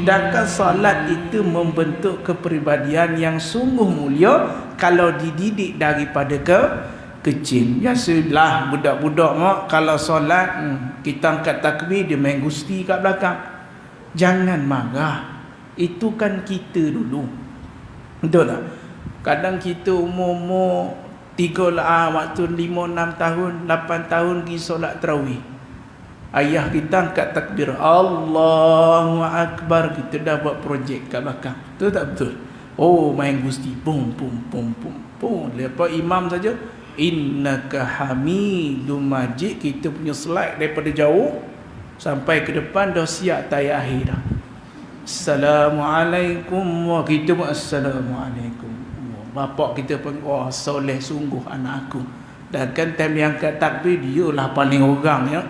Sedangkan solat itu membentuk kepribadian yang sungguh mulia kalau dididik daripada kecil. Biasalah budak-budak mak kalau solat kita angkat takbir dia main gusti kat belakang. Jangan marah. Itu kan kita dulu. Betul tak? Kadang kita umur 3 lah, waktu 5-6 tahun 8 tahun pergi solat tarawih, ayah kita angkat takbir Allahu Akbar, kita dah buat projek kat belakang. Betul tak betul? Oh, main gusti, pum pum pum pum pum. Lepas imam saja innaka hamidum majid, kita punya slide daripada jauh sampai ke depan dah siap tayat akhir dah. Assalamualaikum, kita pun assalamualaikum. Bapak kita pun wah soleh sungguh anak aku. Dan kan time yang angkat takbir dia lah paling orang yang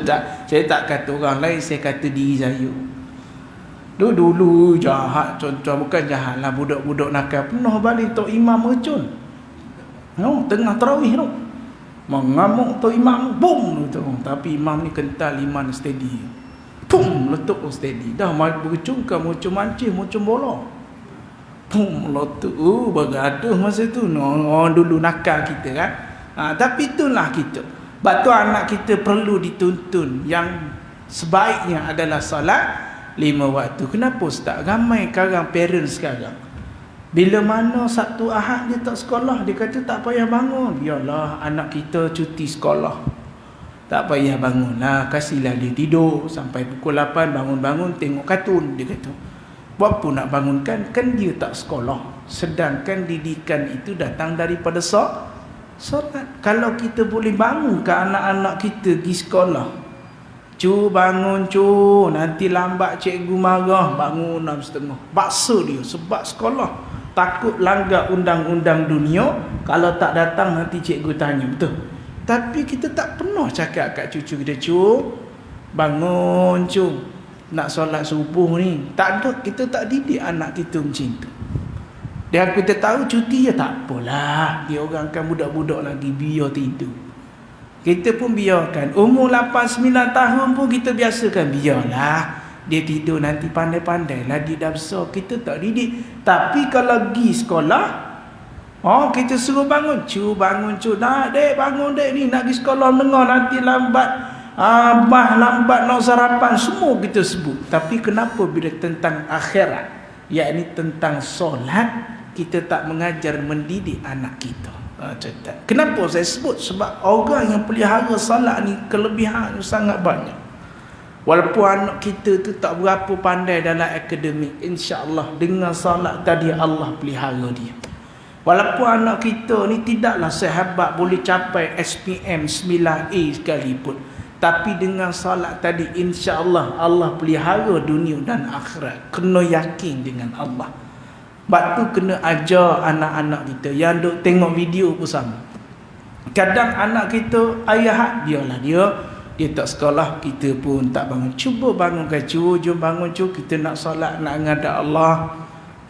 tak, saya tak kata orang lain, saya kata diri saya. Dulu jahat contoh, bukan jahat lah, budak-budak nakal pernah balik tok imam mercun. Tengah tarawih tu mengamuk tok imam, boom tu. Tapi imam ni kental, iman steady. Boom, letup steady. Dah bercung ke macam mancing, macam bola. Boom, letup. Bergaduh masa tu. Dulu nakal kita kan. Tapi itulah kita. Sebab tu anak kita perlu dituntun. Yang sebaiknya adalah solat 5 waktu. Kenapa Ustaz? Ramai sekarang parents sekarang, bila mana Sabtu Ahad dia tak sekolah, dia kata tak payah bangun. Biarlah anak kita cuti sekolah, tak payah bangun lah, kasihlah dia tidur sampai pukul 8, bangun-bangun tengok kartun. Dia kata buat apa nak bangunkan, kan dia tak sekolah. Sedangkan didikan itu datang daripada solat. Kalau kita boleh bangunkan anak-anak kita pergi sekolah, cu bangun cu, nanti lambat cikgu marah, bangun 6:30, paksa dia sebab sekolah, takut langgar undang-undang dunia. Kalau tak datang nanti cikgu tanya. Betul? Tapi kita tak pernah cakap kat cucu kita, cu bangun cu, nak solat subuh ni. Tak ada, kita tak didik anak kita macam tu. Dia kita tahu cuti ya tak apalah, dia orang kan budak-budak lagi, biar tidur. Kita pun biarkan. Umur 8-9 tahun pun kita biasakan, biarlah dia tidur, nanti pandai-pandai lah dia dah besar. Kita tak didik. Tapi kalau pergi sekolah, kita suruh bangun, cu bangun cu, nak dek bangun dek ni, nak pergi sekolah dengar nanti lambat, abah lambat nak sarapan, semua kita sebut. Tapi kenapa bila tentang akhirat, yakni tentang solat, kita tak mengajar mendidik anak kita? Kenapa saya sebut? Sebab orang yang pelihara solat ni kelebihan sangat banyak. Walaupun anak kita tu tak berapa pandai dalam akademik, insya-Allah dengan solat tadi Allah pelihara dia. Walaupun anak kita ni tidaklah sehebat boleh capai SPM 9A sekalipun, tapi dengan solat tadi insya-Allah Allah pelihara dunia dan akhirat. Kena yakin dengan Allah. Sebab tu kena ajar anak-anak kita. Yang duk tengok video pun sama. Kadang anak kita ayah biarlah dia tak sekolah, kita pun tak bangun. Cuba bangunkan cu, jom bangun cu, kita nak solat, nak menghadap Allah,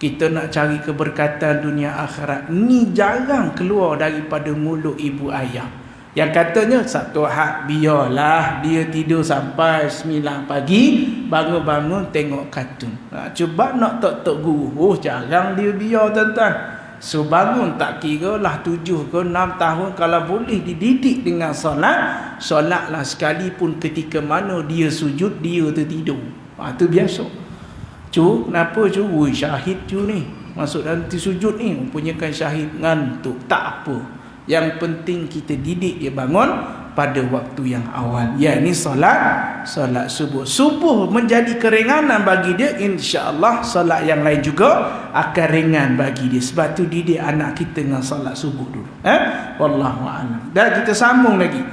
kita nak cari keberkatan dunia akhirat. Ni jarang keluar daripada mulut ibu ayah. Yang katanya Sabtu Ahad biarlah dia tidur sampai 9 pagi, bangun-bangun tengok kartun. Cuba nak tok guru, jarang dia biar tuan-tuan. So bangun tak kira lah 7 ke 6 tahun, kalau boleh dididik dengan solat, solatlah sekalipun ketika mana dia sujud, dia tertidur. Itu biasa. Cu, kenapa cu? Syahid cu ni. Masuk nanti sujud ni, mempunyai syahid ngantuk. Tak apa. Yang penting kita didik dia bangun pada waktu yang awal, yakni solat subuh. Subuh menjadi keringanan bagi dia, insya-Allah solat yang lain juga akan ringan bagi dia. Sebab tu didik anak kita dengan solat subuh dulu. Wallahu a'lam. Dan kita sambung lagi.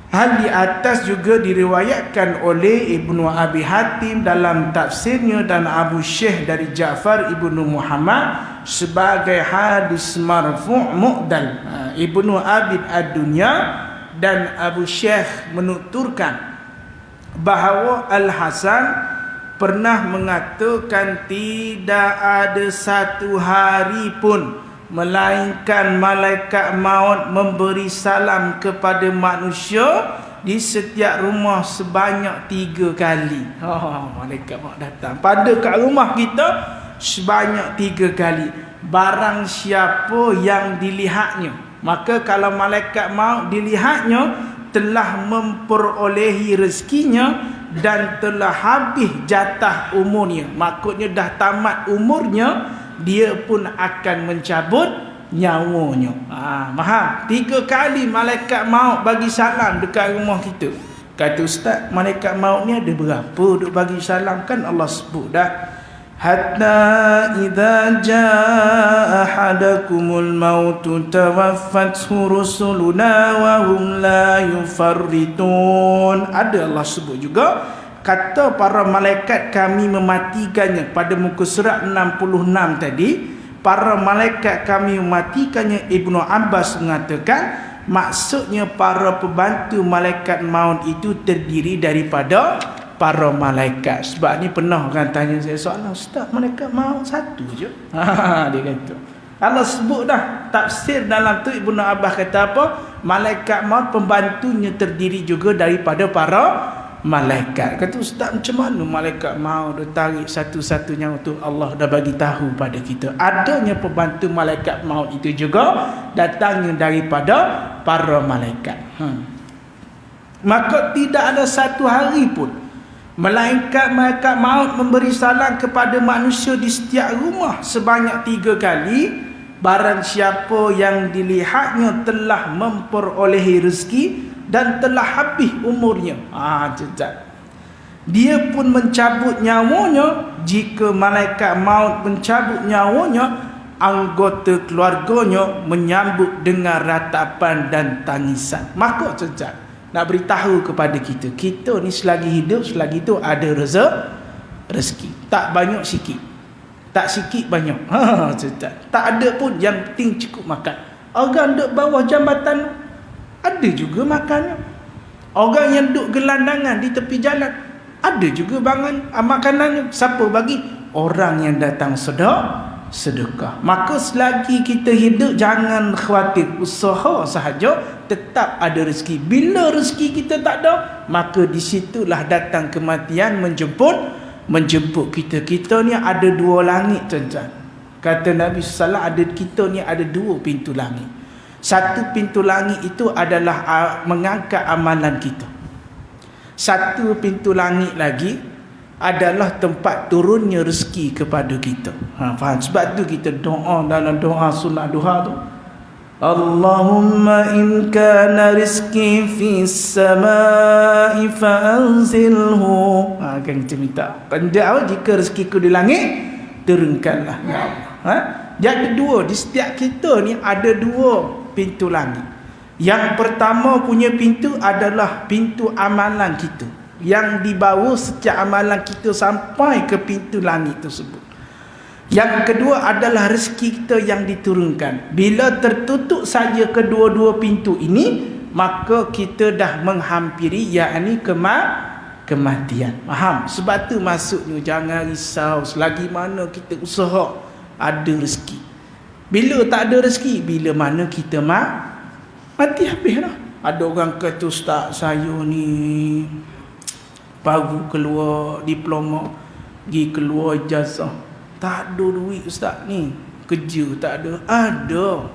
Hal di atas juga diriwayatkan oleh Ibnu Abi Hatim dalam tafsirnya dan Abu Syekh dari Ja'far Ibnu Muhammad sebagai hadis marfu' mu'dal. Ibnu Abid Ad-Dunya dan Abu Syekh menuturkan bahawa Al-Hasan pernah mengatakan tidak ada satu hari pun melainkan malaikat maut memberi salam kepada manusia di setiap rumah sebanyak 3 kali. Malaikat maut datang pada kat rumah kita sebanyak 3 kali. Barang siapa yang dilihatnya, maka kalau malaikat maut dilihatnya, telah memperolehi rezekinya dan telah habis jatah umurnya. Maksudnya dah tamat umurnya, dia pun akan mencabut nyawanya. Faham? 3 kali malaikat maut bagi salam dekat rumah kita. Kata ustaz, malaikat maut ni ada berapa duk bagi salam? Kan Allah sebut dah, hatta idza jaa ahadakumul maut tawaffathu rusuluna wa hum la yufarritun. Ada Allah sebut juga, kata para malaikat kami mematikannya. Pada muka surat 66 tadi, para malaikat kami mematikannya. Ibnu Abbas mengatakan, maksudnya para pembantu malaikat maut itu terdiri daripada para malaikat. Sebab ni pernah orang tanya saya soalan, ustaz, malaikat maut satu je? Dia kata, Allah sebut dah tafsir dalam tu. Ibnu Abbas kata apa? Malaikat maut pembantunya terdiri juga daripada para malaikat. Kata ustaz, macam mana malaikat maut dia tarik satu-satunya untuk Allah dah bagi tahu pada kita. Adanya pembantu malaikat maut itu juga datangnya daripada para malaikat. Maka tidak ada satu hari pun malaikat maut memberi salam kepada manusia di setiap rumah sebanyak 3 kali. Barang siapa yang dilihatnya telah memperolehi rezeki dan telah habis umurnya, dia pun mencabut nyawanya. Jika malaikat maut mencabut nyawanya, anggota keluarganya menyambut dengan ratapan dan tangisan. Maka nak beritahu kepada kita, kita ni selagi hidup, selagi tu ada rezeki. Tak banyak sikit, tak sikit banyak. Tak ada pun, yang penting cukup makan. Orang duduk bawah jambatan ada juga makannya. Orang yang duduk gelandangan di tepi jalan ada juga makanannya. Siapa bagi? Orang yang datang sedekah. Maka selagi kita hidup, jangan khawatir, usaha sahaja, tetap ada rezeki. Bila rezeki kita tak ada, maka disitulah datang kematian menjemput kita. Kita ni ada 2 langit, tuan-tuan. Kata Nabi SAW, kita ni ada 2 pintu langit. Satu pintu langit itu adalah mengangkat amalan kita. Satu pintu langit lagi adalah tempat turunnya rezeki kepada kita. Faham? Sebab tu kita doa dalam doa sunat duha tu, Allahumma in kana rizki fis samai fa'anzilhu. Kan kita minta, jika rezekiku di langit, turunkanlah ya Allah. Yang kedua, di setiap kita ni ada 2 pintu langit. Yang pertama punya pintu adalah pintu amalan kita, yang dibawa setiap amalan kita sampai ke pintu langit tersebut. Yang kedua adalah rezeki kita yang diturunkan. Bila tertutup saja kedua-dua pintu ini, maka kita dah menghampiri, yakni kematian. Faham? Sebab tu maksudnya jangan risau, selagi mana kita usaha ada rezeki. Bila tak ada rezeki, bila mana kita mati habis dah. Ada orang kata, ustaz, saya ni baru keluar diploma, pergi keluar ijazah, tak ada duit ustaz ni, kerja tak ada. Ada.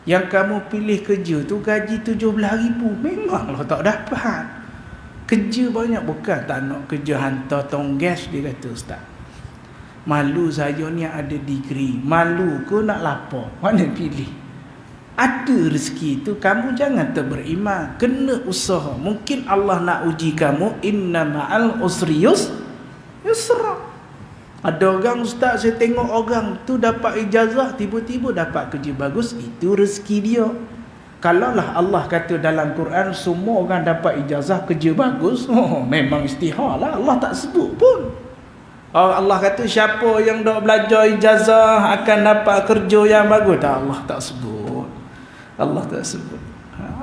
Yang kamu pilih kerja tu gaji 17,000, memanglah tak dapat. Kerja banyak, bukan tak nak kerja hantar tong gas, dia kata ustaz. Malu saya ni ada degree, malu ke nak lapar, mana pilih? Ada rezeki tu, kamu jangan terberiman, kena usaha. Mungkin Allah nak uji kamu, inna ma'al usri yusra. Ada orang, ustaz, saya tengok orang tu dapat ijazah, tiba-tiba dapat kerja bagus, itu rezeki dia. Kalaulah Allah kata dalam Quran semua orang dapat ijazah kerja bagus, memang istihar lah, Allah tak sebut pun. Allah kata siapa yang dah belajar ijazah akan dapat kerja yang bagus, Allah tak sebut. Allah tak sebut.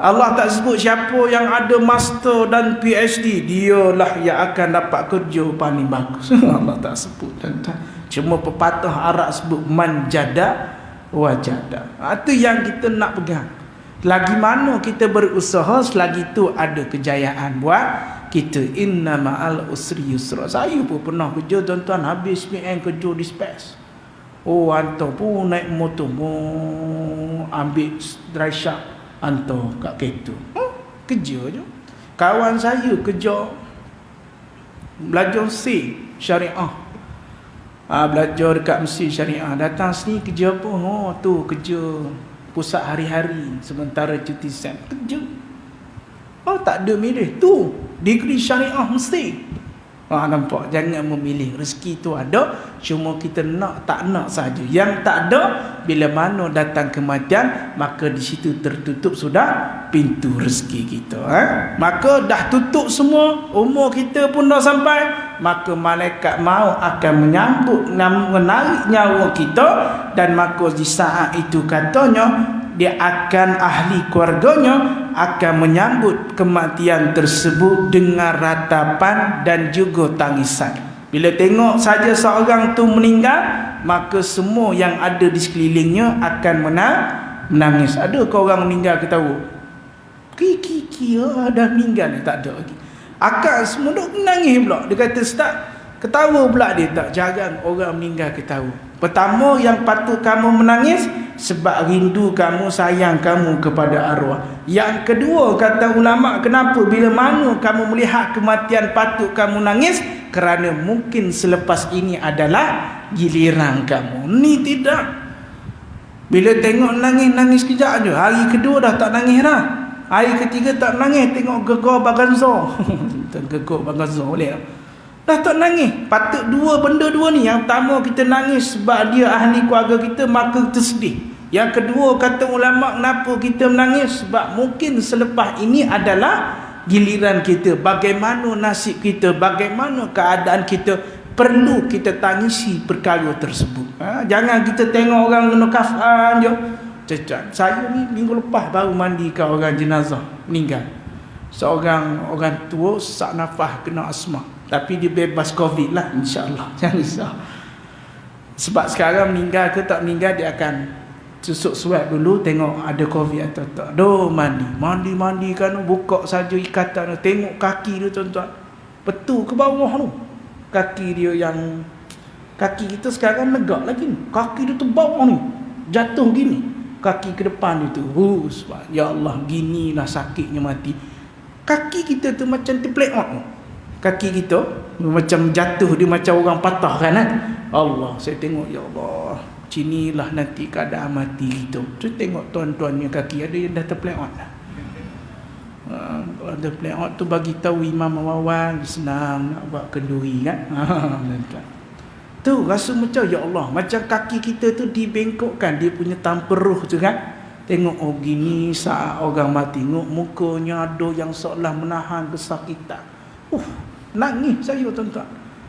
Allah tak sebut siapa yang ada master dan PhD, dialah yang akan dapat kerja paling bagus. Allah tak sebut. Cuma pepatah Arab sebut man jada wajada. Itu yang kita nak pegang. Lagi mana kita berusaha, selagi tu ada kejayaan buat kita. Inna ma'al usri yusra. Saya pun pernah kerja tuan-tuan, habis PN kerja di space. Oh, hantar pun naik motor, ambil dry shop, hantar kat kereta. Kerja je. Kawan saya kerja belajar C syariah. Belajar dekat Mesir syariah. Datang sini kerja apa? Oh, tu kerja pusat hari-hari sementara cuti sem. Kerja. Oh, tak ada milih. Tu degree syariah mesti. Nampak, jangan memilih. Rezeki tu ada, cuma kita nak tak nak saja. Yang tak ada, bila mana datang kematian, maka di situ tertutup sudah pintu rezeki kita. Maka dah tutup semua, umur kita pun dah sampai, maka malaikat maut akan menyambut, menarik nyawa kita, dan maka di saat itu katanya dia akan, ahli keluarganya akan menyambut kematian tersebut dengan ratapan dan juga tangisan. Bila tengok saja seorang tu meninggal, maka semua yang ada di sekelilingnya akan menangis. Adakah orang meninggal ketawa? Kiki dah meninggal ni, tak ada lagi. Akan semua duk menangis pula. Dia kata, "Ustaz, ketawa pula dia." Tak, jarang orang meninggal ketawa. Pertama yang patut kamu menangis sebab rindu kamu, sayang kamu kepada arwah. Yang kedua, kata ulama, kenapa bila mana kamu melihat kematian patut kamu nangis? Kerana mungkin selepas ini adalah giliran kamu. Ni tidak. Bila tengok nangis kejap je. Hari kedua dah tak nangis dah. Hari ketiga tak nangis. Tengok gegar baganzo. Gegar baganzo boleh tak? Dah tak nangis. Patut benda dua ni. Yang pertama, kita nangis sebab dia ahli keluarga kita, maka kita sedih. Yang kedua, kata ulama, kenapa kita menangis? Sebab mungkin selepas ini adalah giliran kita. Bagaimana nasib kita, bagaimana keadaan kita, perlu kita tangisi perkara tersebut. Jangan kita tengok orang kena kafan je. Cacat. Saya ni minggu lepas baru mandikan orang jenazah meninggal. Seorang orang tua sesak nafas, kena asma. Tapi dia bebas COVID lah, insyaAllah. Jangan risau. Sebab sekarang meninggal ke tak meninggal, dia akan susuk swab dulu, tengok ada COVID atau tak. Mandi kan, buka saja ikatan, tengok kaki dia tuan-tuan, betul ke bawah tu. Kaki dia yang, kaki kita sekarang negak lagi ni. Kaki dia tu bawah ni, jatuh gini. Kaki ke depan dia tu, ya Allah, ginilah sakitnya mati. Kaki kita tu macam terplay out. Kaki kita macam jatuh, dia macam orang patah kan. Allah, saya tengok, ya Allah, cinilah nanti keadaan mati kita. Saya tengok tuan-tuannya kaki ada yang dah terplay out dah. Kalau ada play out tu bagi tahu imam awal, senang nak buat kenduri kan. Tu rasa macam, ya Allah, macam kaki kita tu dibengkokkan, dia punya tamperuh tu kan. Tengok, oh gini saat orang mati, tengok mukanya ada yang seolah menahan kesakitan. Nangis saya tuan-tuan.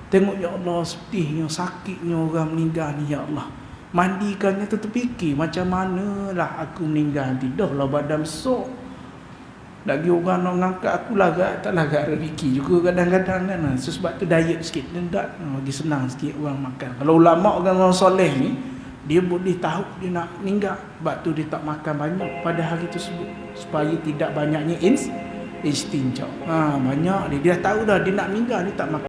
Tengok, ya Allah, sedihnya, sakitnya orang meninggal ni, ya Allah. Mandikannya tu terfikir, macam manalah aku meninggal nanti. Dah lah badan besar. Lagi orang nak ngangkat aku lagak, tak lagak rezeki juga kadang-kadang kan. Sebab tu diet sikit, dendak, lagi senang sikit orang makan. Kalau ulama, orang soleh ni, dia boleh tahu dia nak meninggal, sebab tu dia tak makan banyak pada hari tersebut, supaya tidak banyaknya istinja. Banyak dia dah tahu dah dia nak meninggal, dia tak makan.